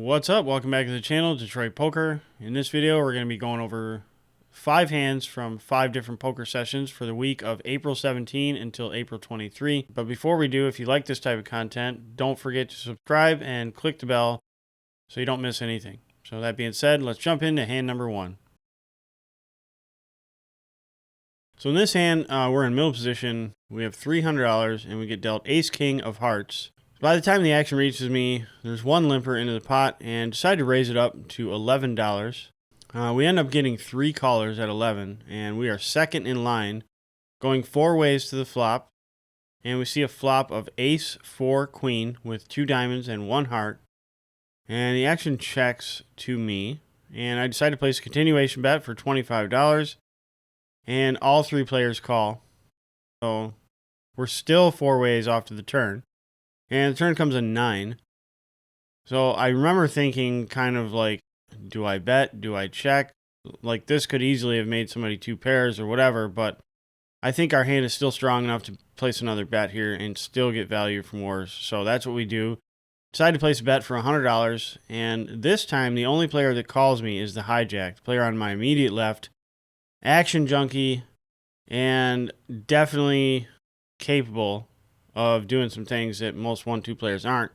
What's up? Welcome back to the channel, Detroit Poker. In this video, we're going to be going over 5 hands from 5 different poker sessions for the week of April 17 until April 23. But before we do, if you like this type of content, don't forget to subscribe and click the bell so you don't miss anything. So that being said, let's jump into hand number 1. So in this hand, we're in middle position. We have $300 and we get dealt Ace-King of Hearts. By the time the action reaches me, there's one limper into the pot and decide to raise it up to $11. We end up getting 3 callers at 11, and we are second in line, going 4 ways to the flop, and we see a flop of Ace 4 Queen with 2 diamonds and 1 heart, and the action checks to me, and I decide to place a continuation bet for $25, and all 3 players call. So we're still 4 ways off to the turn. And the turn comes a 9. So I remember thinking kind of like, do I bet? Do I check? Like this could easily have made somebody 2 pairs or whatever, but I think our hand is still strong enough to place another bet here and still get value from wars. So that's what we do. Decide to place a bet for $100, and this time the only player that calls me is the hijack, the player on my immediate left. Action junkie and definitely capable of doing some things that most 1-2 players aren't.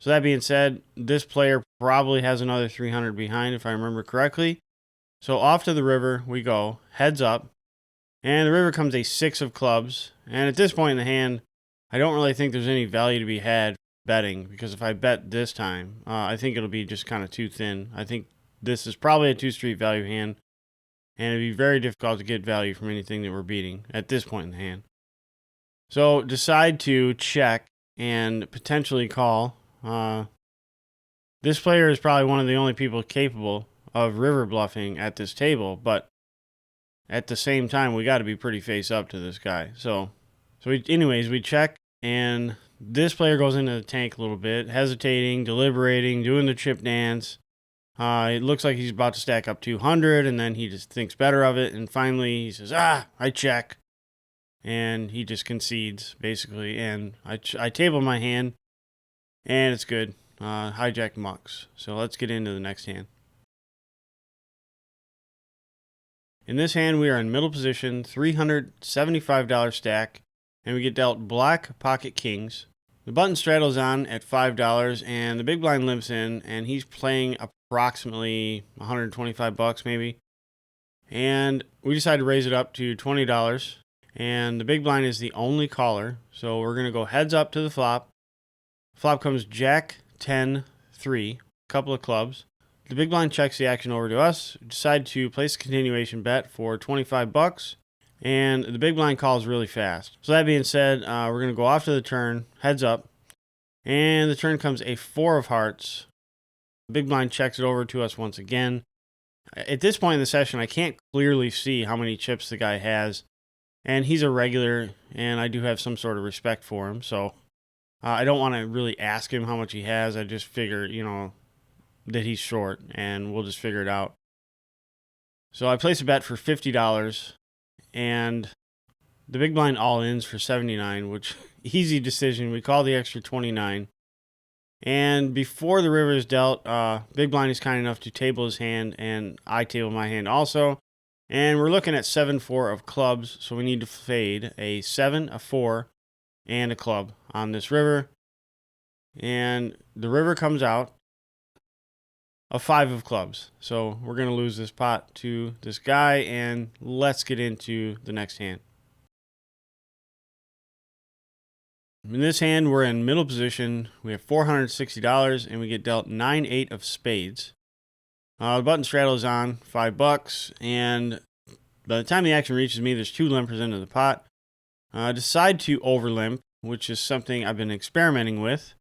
So that being said, this player probably has another 300 behind if I remember correctly. So off to the river we go, heads up, and the river comes a 6 of clubs. And at this point in the hand, I don't really think there's any value to be had betting, because if I bet this time, I think it'll be just kind of too thin. I think this is probably a 2-street value hand, and it'd be very difficult to get value from anything that we're beating at this point in the hand. So decide to check and potentially call. This player is probably one of the only people capable of river bluffing at this table, but at the same time, we got to be pretty face up to this guy. So anyways, we check, and this player goes into the tank a little bit, hesitating, deliberating, doing the chip dance. It looks like he's about to stack up 200, and then he just thinks better of it, and finally he says, I check. And he just concedes, basically, and I table my hand, and it's good. Hijack mucks. So let's get into the next hand. In this hand, we are in middle position, $375 stack, and we get dealt black pocket kings. The button straddles on at $5, and the big blind limps in, and he's playing approximately $125 maybe. And we decide to raise it up to $20. And the big blind is the only caller, so we're going to go heads up to the flop. Flop comes Jack 10 3, couple of clubs. The big blind checks the action over to us. We decide to place a continuation bet for $25, and the big blind calls really fast. So that being said, we're going to go off to the turn, heads up, and the turn comes a 4 of hearts. The big blind checks it over to us once again. At this point in the session, I can't clearly see how many chips the guy has. And he's a regular, and I do have some sort of respect for him. So I don't want to really ask him how much he has. I just figure, that he's short, and we'll just figure it out. So I place a bet for $50, and the big blind all-ins for $79, which easy decision. We call the extra $29. And before the river is dealt, big blind is kind enough to table his hand, and I table my hand also. And we're looking at 7-4 of clubs, so we need to fade a 7, a 4, and a club on this river. And the river comes out a 5 of clubs. So we're going to lose this pot to this guy, and let's get into the next hand. In this hand, we're in middle position. We have $460, and we get dealt 9-8 of spades. The button straddles on $5, and by the time the action reaches me, there's 2 limpers into the pot. Decide to overlimp, which is something I've been experimenting with,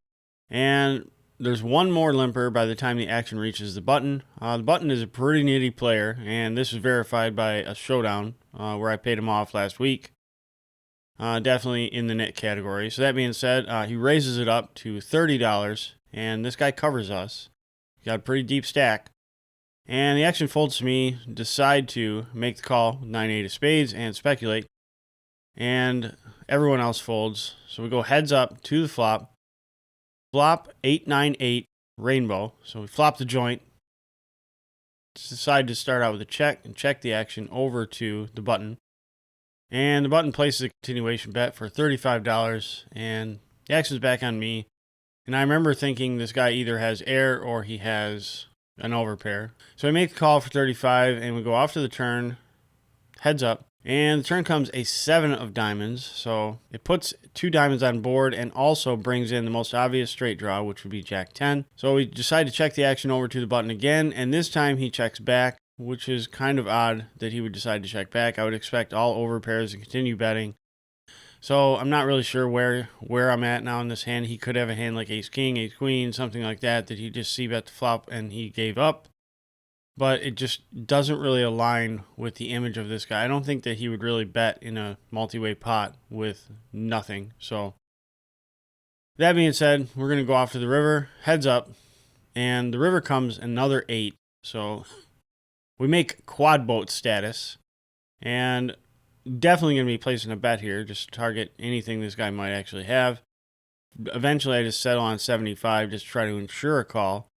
and there's 1 more limper by the time the action reaches the button. The button is a pretty nitty player, and this is verified by a showdown where I paid him off last week. Definitely in the nit category. So that being said, he raises it up to $30, and this guy covers us. Got a pretty deep stack. And the action folds to me, decide to make the call, 9-8 of spades, and speculate. And everyone else folds. So we go heads up to the flop. Flop 8-9-8, rainbow. So we flop the joint, decide to start out with a check and check the action over to the button. And the button places a continuation bet for $35, and the action's back on me. And I remember thinking this guy either has air or he has an overpair. So I make the call for 35, and we go off to the turn, heads up. And the turn comes a 7 of diamonds, so it puts 2 diamonds on board and also brings in the most obvious straight draw, which would be Jack 10. So we decide to check the action over to the button again, and this time he checks back, which is kind of odd that he would decide to check back. I would expect all overpairs to continue betting. So I'm not really sure where I'm at now in this hand. He could have a hand like ace king, ace queen, something like that he just c-bet the flop and he gave up. But it just doesn't really align with the image of this guy. I don't think that he would really bet in a multi-way pot with nothing. So that being said, we're going to go off to the river, heads up, and the river comes another 8. So we make quad boat status, and definitely going to be placing a bet here, just target anything this guy might actually have. Eventually I just settle on 75 just to try to ensure a call.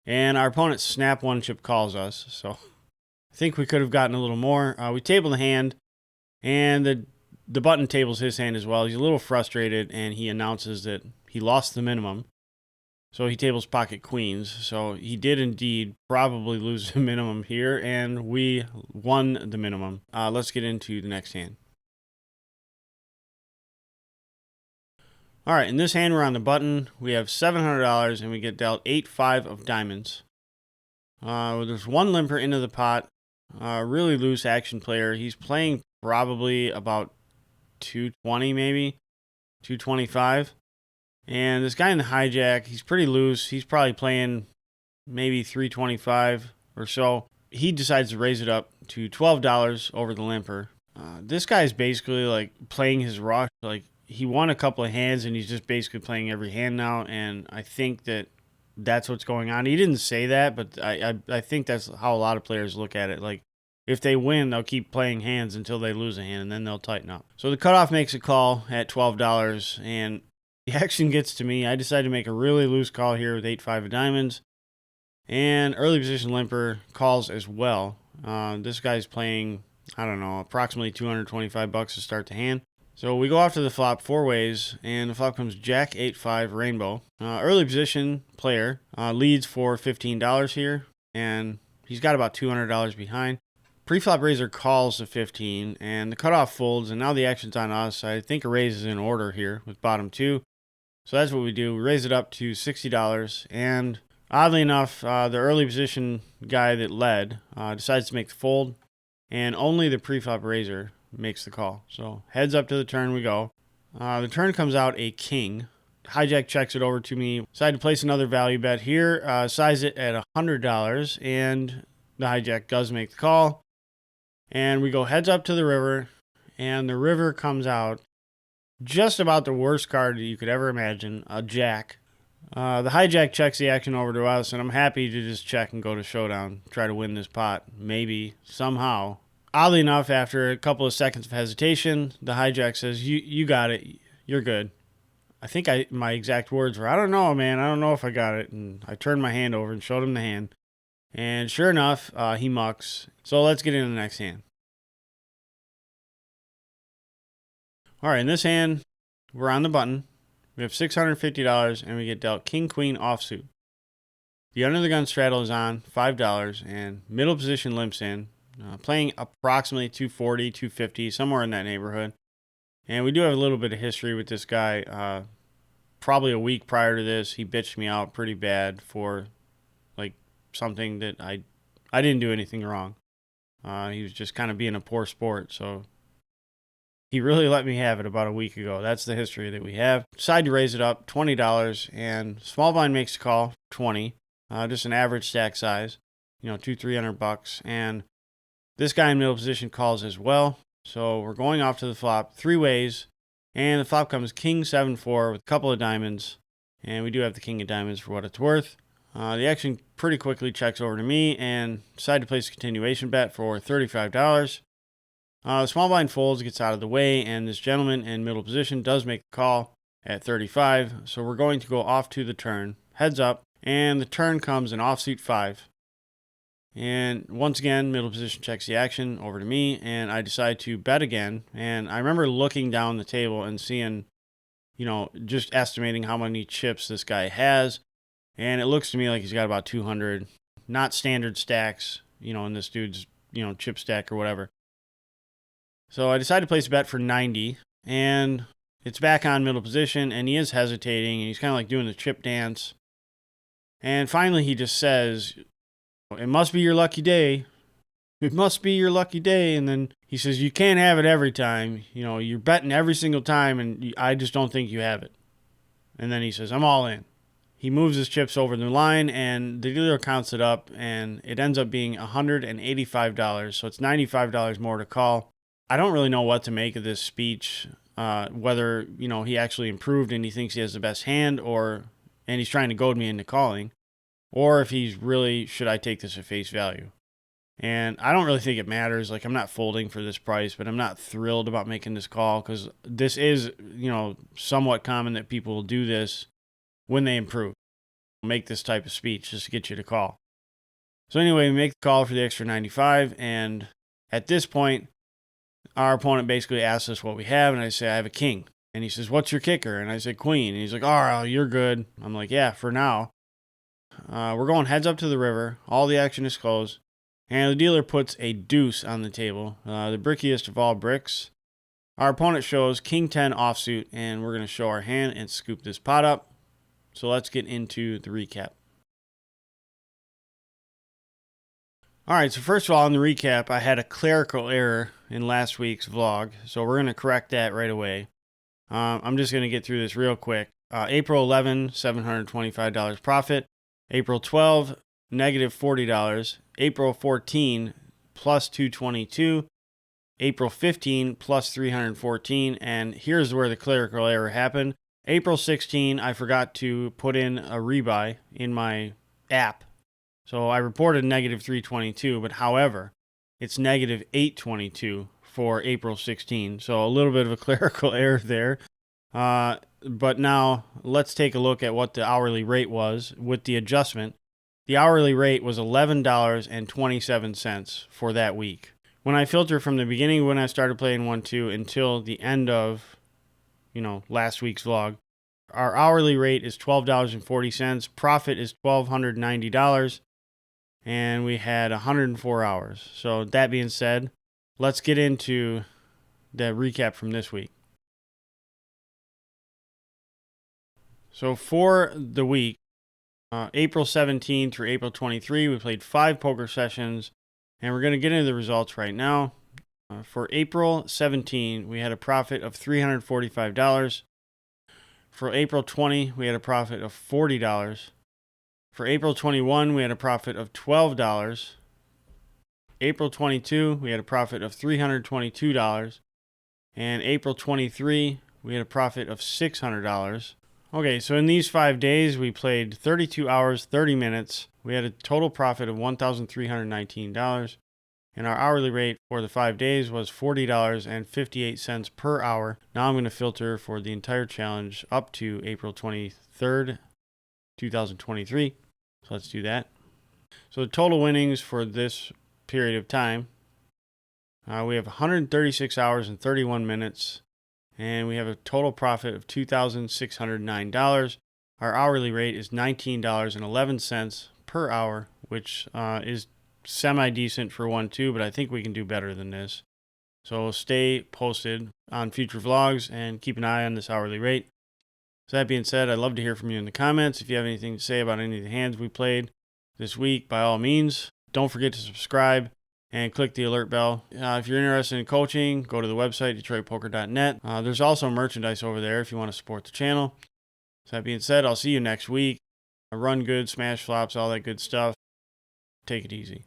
And our opponent snap one chip calls us, so I think we could have gotten a little more. We table the hand, and the button tables his hand as well. He's a little frustrated, and he announces that he lost the minimum. So he tables pocket queens. So he did indeed probably lose the minimum here, and we won the minimum. Let's get into the next hand. All right, in this hand, we're on the button. We have $700, and we get dealt 8-5 of diamonds. There's one limper into the pot. Really loose action player. He's playing probably about 220, maybe 225. And this guy in the hijack, he's pretty loose. He's probably playing maybe 325 or so. He decides to raise it up to $12 over the limper. This guy's basically like playing his rush. Like, he won a couple of hands, and he's just basically playing every hand now, and I think that's what's going on. He didn't say that, but I think that's how a lot of players look at it. Like, if they win, they'll keep playing hands until they lose a hand, and then they'll tighten up. So the cutoff makes a call at $12, and the action gets to me. I decide to make a really loose call here with 8-5 of diamonds, and early position limper calls as well. This guy's playing, I don't know, approximately $225 to start the hand. So we go off to the flop 4 ways, and the flop comes Jack 8-5 rainbow. Early position player leads for $15 here, and he's got about $200 behind. Pre-flop raiser calls the 15, and the cutoff folds, and now the action's on us. I think a raise is in order here with bottom 2. So that's what we do. We raise it up to $60, and oddly enough, the early position guy that led decides to make the fold, and only the pre-flop raiser makes the call. So heads up to the turn we go. The turn comes out a king. Hijack checks it over to me. Decide to place another value bet here. Size it at $100, and the hijack does make the call. And we go heads up to the river, and the river comes out just about the worst card that you could ever imagine, a jack. The hijack checks the action over to us, and I'm happy to just check and go to showdown, try to win this pot, maybe, somehow. Oddly enough, after a couple of seconds of hesitation, the hijack says, you got it. You're good. I think my exact words were, I don't know, man. I don't know if I got it. And I turned my hand over and showed him the hand. And sure enough, he mucks. So let's get into the next hand. All right, in this hand, we're on the button. We have $650, and we get dealt king-queen offsuit. The under the gun straddle is on, $5, and middle position limps in. Playing approximately 240, 250, somewhere in that neighborhood. And we do have a little bit of history with this guy. Probably a week prior to this, he bitched me out pretty bad for like something that I didn't do anything wrong. He was just kind of being a poor sport. So he really let me have it about a week ago. That's the history that we have. Decide to raise it up, $20, and small blind makes a call, 20. Just an average stack size, $200-300, and this guy in middle position calls as well. So we're going off to the flop 3 ways. And the flop comes king 7-4 with a couple of diamonds. And we do have the king of diamonds for what it's worth. The action pretty quickly checks over to me and decide to place a continuation bet for $35. The small blind folds, gets out of the way, and this gentleman in middle position does make the call at 35. So we're going to go off to the turn. Heads up. And the turn comes in offsuit 5. And once again, middle position checks the action over to me, and I decide to bet again. And I remember looking down the table and seeing, just estimating how many chips this guy has. And it looks to me like he's got about 200, not standard stacks, in this dude's, chip stack or whatever. So I decided to place a bet for 90, and it's back on middle position, and he is hesitating, and he's kind of like doing the chip dance. And finally he just says, "It must be your lucky day. It must be your lucky day." And then he says, "You can't have it every time. You're betting every single time, and I just don't think you have it." And then he says, "I'm all in." He moves his chips over the line, and the dealer counts it up, and it ends up being $185. So it's $95 more to call. I don't really know what to make of this speech, whether, he actually improved and he thinks he has the best hand, and he's trying to goad me into calling, or if he's really, should I take this at face value? And I don't really think it matters. Like, I'm not folding for this price, but I'm not thrilled about making this call because this is, somewhat common that people will do this when they improve. Make this type of speech just to get you to call. So anyway, we make the call for the extra 95, and at this point, our opponent basically asks us what we have, and I say, "I have a king." And he says, "What's your kicker?" And I say, "Queen." And he's like, "Oh, you're good." I'm like, "Yeah, for now." We're going heads up to the river. All the action is closed. And the dealer puts a deuce on the table, the brickiest of all bricks. Our opponent shows King 10 offsuit, and we're going to show our hand and scoop this pot up. So let's get into the recap. All right, so first of all, in the recap, I had a clerical error in last week's vlog, so we're going to correct that right away. I'm just going to get through this real quick. April 11, $725 profit. April 12, negative $40. April 14, plus 222. April 15, plus 314. And here's where the clerical error happened. April 16, I forgot to put in a rebuy in my app. So I reported negative 322, but however, it's negative 822 for April 16. So a little bit of a clerical error there. But now let's take a look at what the hourly rate was with the adjustment. The hourly rate was $11.27 for that week. When I filter from the beginning when I started playing 1-2 until the end of, last week's vlog, our hourly rate is $12.40. Profit is $1,290. And we had 104 hours. So that being said, let's get into the recap from this week. So for the week, April 17 through April 23, we played 5 poker sessions, and we're going to get into the results right now. For April 17, we had a profit of $345. For April 20, we had a profit of $40. For April 21, we had a profit of $12. April 22, we had a profit of $322. And April 23, we had a profit of $600. Okay, so in these 5 days, we played 32 hours, 30 minutes. We had a total profit of $1,319. And our hourly rate for the 5 days was $40.58 per hour. Now I'm going to filter for the entire challenge up to April 23rd, 2023. So let's do that. So the total winnings for this period of time, we have 136 hours and 31 minutes. And we have a total profit of $2,609. Our hourly rate is $19.11 per hour, which is semi-decent for 1-2, but I think we can do better than this. So stay posted on future vlogs and keep an eye on this hourly rate. So that being said, I'd love to hear from you in the comments. If you have anything to say about any of the hands we played this week, by all means, don't forget to subscribe and click the alert bell. If you're interested in coaching, go to the website, DetroitPoker.net. There's also merchandise over there if you want to support the channel. So that being said, I'll see you next week. Run good, smash flops, all that good stuff. Take it easy.